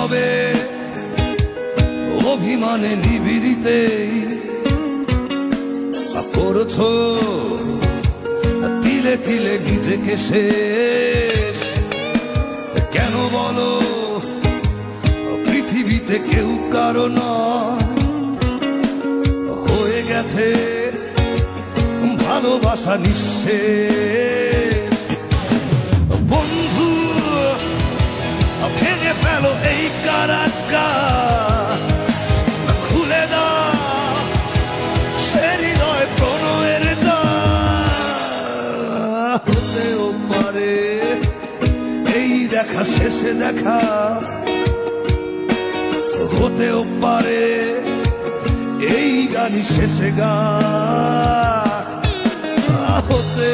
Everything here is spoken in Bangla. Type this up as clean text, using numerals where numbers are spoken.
নীরবে অভিমানে নিবিড়িতেই করছো তিলে তিলে নিজেকে শেষ। কেন বলো পৃথিবীতে কেউ কারো নয়, হয়ে গেছে ভালোবাসা নিঃশেষ। বন্ধু ভেঙে ফেলো এই কারাগার, খুলে দাও সে হৃদয় প্রণয়ের দ্বার। হতেও পারে এই দেখা শেষে দেখা, হতেও পারে এই গানই শেষে গান, হতে